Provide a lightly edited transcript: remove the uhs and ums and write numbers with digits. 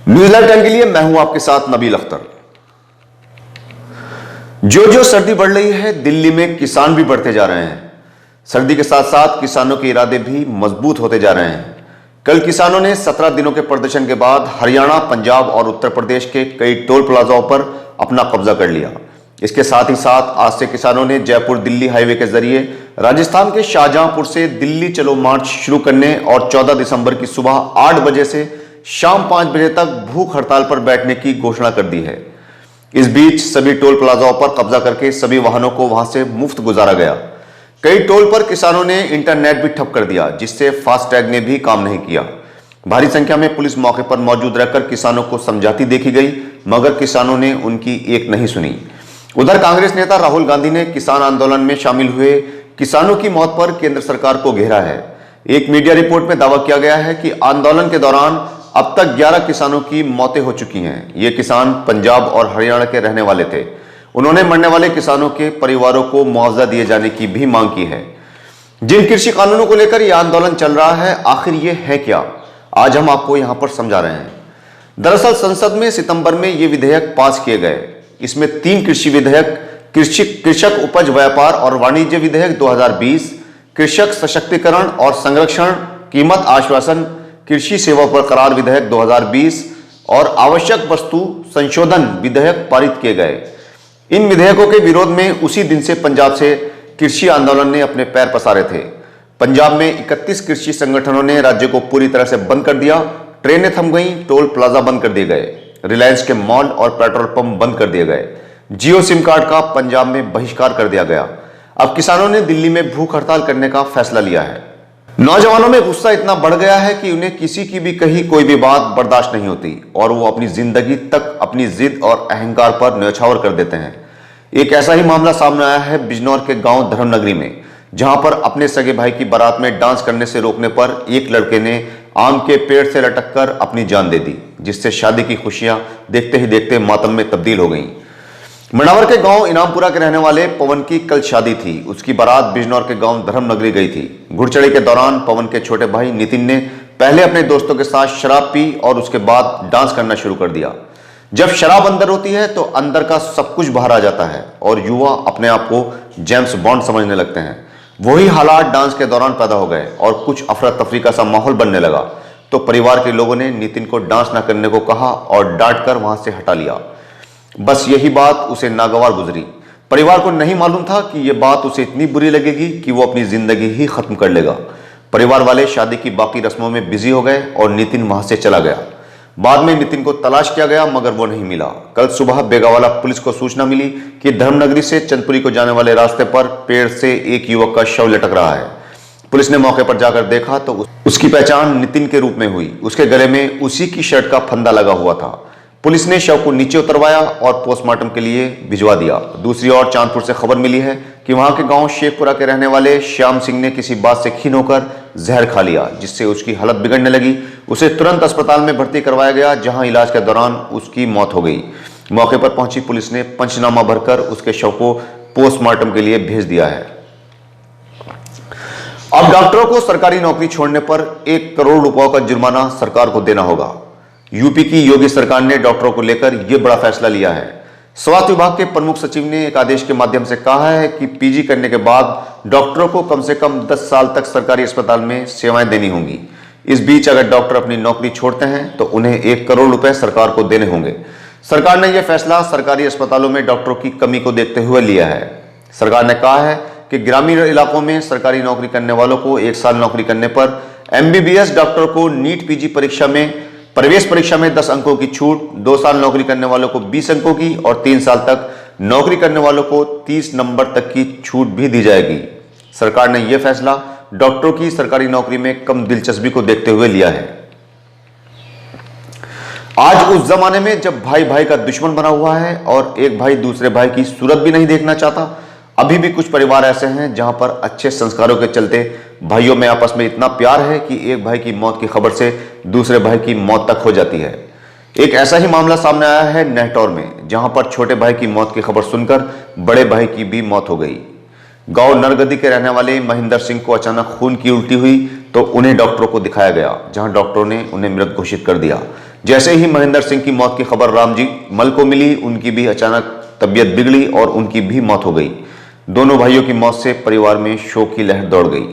News live time के लिए मैं हूं आपके साथ नबील अख्तर। जो सर्दी बढ़ रही है, दिल्ली में किसान भी बढ़ते जा रहे हैं। सर्दी के साथ साथ किसानों के इरादे भी मजबूत होते जा रहे हैं। कल किसानों ने 17 दिनों के प्रदर्शन के बाद हरियाणा, पंजाब और उत्तर प्रदेश के कई टोल प्लाजाओं पर अपना कब्जा कर लिया। इसके साथ ही साथ आज से किसानों ने जयपुर दिल्ली हाईवे के जरिए राजस्थान के शाहजहांपुर से दिल्ली चलो मार्च शुरू करने और 14 दिसंबर की सुबह 8 बजे से शाम 5 बजे तक भूख हड़ताल पर बैठने की घोषणा कर दी है। इस बीच सभी टोल प्लाजाओं पर कब्जा करके सभी वाहनों को वहां से मुफ्त गुजारा गया। कई टोल पर किसानों ने इंटरनेट भी ठप कर दिया, जिससे फास्टैग ने भी काम नहीं किया। भारी संख्या में पुलिस मौके पर मौजूद रहकर किसानों को समझाती देखी गई, मगर किसानों ने उनकी एक नहीं सुनी। उधर कांग्रेस नेता राहुल गांधी ने किसान आंदोलन में शामिल हुए किसानों की मौत पर केंद्र सरकार को घेरा है। एक मीडिया रिपोर्ट में दावा किया गया है कि आंदोलन के दौरान अब तक 11 किसानों की मौतें हो चुकी हैं। ये किसान पंजाब और हरियाणा के रहने वाले थे। उन्होंने मरने वाले किसानों के परिवारों को मुआवजा दिए जाने की भी मांग की है। जिन कृषि कानूनों को लेकर यह आंदोलन चल रहा है, आखिर ये है क्या, आज हम आपको यहां पर समझा रहे हैं। दरअसल संसद में सितंबर में ये विधेयक पास किए गए। इसमें 3 कृषि विधेयक, कृषक उपज व्यापार और वाणिज्य विधेयक 2020, कृषक सशक्तिकरण और संरक्षण कीमत आश्वासन कृषि सेवा पर करार विधेयक 2020 और आवश्यक वस्तु संशोधन विधेयक पारित किए गए। इन विधेयकों के विरोध में उसी दिन से पंजाब से कृषि आंदोलन ने अपने पैर पसारे थे। पंजाब में 31 कृषि संगठनों ने राज्य को पूरी तरह से बंद कर दिया। ट्रेनें थम गईं, टोल प्लाजा बंद कर दिए गए, रिलायंस के मॉल और पेट्रोल पंप बंद कर दिए गए, जियो सिम कार्ड का पंजाब में बहिष्कार कर दिया गया। अब किसानों ने दिल्ली में भूख हड़ताल करने का फैसला लिया है। नौजवानों में गुस्सा इतना बढ़ गया है कि उन्हें किसी की भी कही कोई भी बात बर्दाश्त नहीं होती और वो अपनी जिंदगी तक अपनी जिद और अहंकार पर न्यौछावर कर देते हैं। एक ऐसा ही मामला सामने आया है बिजनौर के गांव धर्मनगरी में, जहां पर अपने सगे भाई की बारात में डांस करने से रोकने पर एक लड़के ने आम के पेड़ से लटक कर अपनी जान दे दी, जिससे शादी की खुशियां देखते ही देखते मातम में तब्दील हो गईं। मनावर के गांव इनामपुरा के रहने वाले पवन की कल शादी थी। उसकी बारात बिजनौर के गांव धर्मनगरी गई थी। घुड़चढ़ी के दौरान पवन के छोटे भाई नितिन ने पहले अपने दोस्तों के साथ शराब पी और उसके बाद डांस करना शुरू कर दिया। जब शराब अंदर होती है तो अंदर का सब कुछ बाहर आ जाता है और युवा अपने आप को जेम्स बॉन्ड समझने लगते हैं। वही हालात डांस के दौरान पैदा हो गए और कुछ अफरा तफरी का सा माहौल बनने लगा। तो परिवार के लोगों ने नितिन को डांस न करने को कहा और डांट कर वहां से हटा लिया। बस यही बात उसे नागवार गुजरी। परिवार को नहीं मालूम था कि यह बात उसे इतनी बुरी लगेगी कि वो अपनी जिंदगी ही खत्म कर लेगा। परिवार वाले शादी की बाकी रस्मों में बिजी हो गए और नितिन वहां से चला गया। बाद में नितिन को तलाश किया गया, मगर वो नहीं मिला। कल सुबह बेगावाला पुलिस को सूचना मिली कि धर्मनगरी से चंदपुरी को जाने वाले रास्ते पर पेड़ से एक युवक का शव लटक रहा है। पुलिस ने मौके पर जाकर देखा तो उसकी पहचान नितिन के रूप में हुई। उसके गले में उसी की शर्ट का फंदा लगा हुआ था। पुलिस ने शव को नीचे उतरवाया और पोस्टमार्टम के लिए भिजवा दिया। दूसरी ओर चांदपुर से खबर मिली है कि वहां के गांव शेखपुरा के रहने वाले श्याम सिंह ने किसी बात से खीन होकर जहर खा लिया, जिससे उसकी हालत बिगड़ने लगी। उसे तुरंत अस्पताल में भर्ती करवाया गया, जहां इलाज के दौरान उसकी मौत हो गई। मौके पर पहुंची पुलिस ने पंचनामा भरकर उसके शव को पोस्टमार्टम के लिए भेज दिया है। अब डॉक्टरों को सरकारी नौकरी छोड़ने पर 1 करोड़ रुपयों का जुर्माना सरकार को देना होगा। यूपी की योगी सरकार ने डॉक्टरों को लेकर यह बड़ा फैसला लिया है। स्वास्थ्य विभाग के प्रमुख सचिव ने एक आदेश के माध्यम से कहा है कि पीजी करने के बाद डॉक्टरों को कम से कम 10 साल तक सरकारी अस्पताल में सेवाएं देनी होंगी। इस बीच अगर डॉक्टर अपनी नौकरी छोड़ते हैं तो उन्हें 1 करोड़ रुपए सरकार को देने होंगे। सरकार ने यह फैसला सरकारी अस्पतालों में डॉक्टरों की कमी को देखते हुए लिया है। सरकार ने कहा है कि ग्रामीण इलाकों में सरकारी नौकरी करने वालों को 1 साल नौकरी करने पर एमबीबीएस डॉक्टर को नीट पीजी परीक्षा में प्रवेश परीक्षा में 10 अंकों की छूट, 2 साल नौकरी करने वालों को 20 अंकों की और 3 साल तक नौकरी करने वालों को 30 नंबर तक की छूट भी दी जाएगी। सरकार ने यह फैसला डॉक्टरों की सरकारी नौकरी में कम दिलचस्पी को देखते हुए लिया है। आज उस जमाने में जब भाई भाई का दुश्मन बना हुआ है और एक भाई दूसरे भाई की सूरत भी नहीं देखना चाहता, अभी भी कुछ परिवार ऐसे हैं जहां पर अच्छे संस्कारों के चलते भाइयों में आपस में इतना प्यार है कि एक भाई की मौत की खबर से दूसरे भाई की मौत तक हो जाती है। एक ऐसा ही मामला सामने आया है नेहटौर में, जहां पर छोटे भाई की मौत की खबर सुनकर बड़े भाई की भी मौत हो गई। गांव नरगदी के रहने वाले महेंद्र सिंह को अचानक खून की उल्टी हुई तो उन्हें डॉक्टरों को दिखाया गया, जहां डॉक्टरों ने उन्हें मृत घोषित कर दिया। जैसे ही महेंद्र सिंह की मौत की खबर रामजी मल को मिली, उनकी भी अचानक तबीयत बिगड़ी और उनकी भी मौत हो गई। दोनों भाइयों की मौत से परिवार में शोक की लहर दौड़ गई।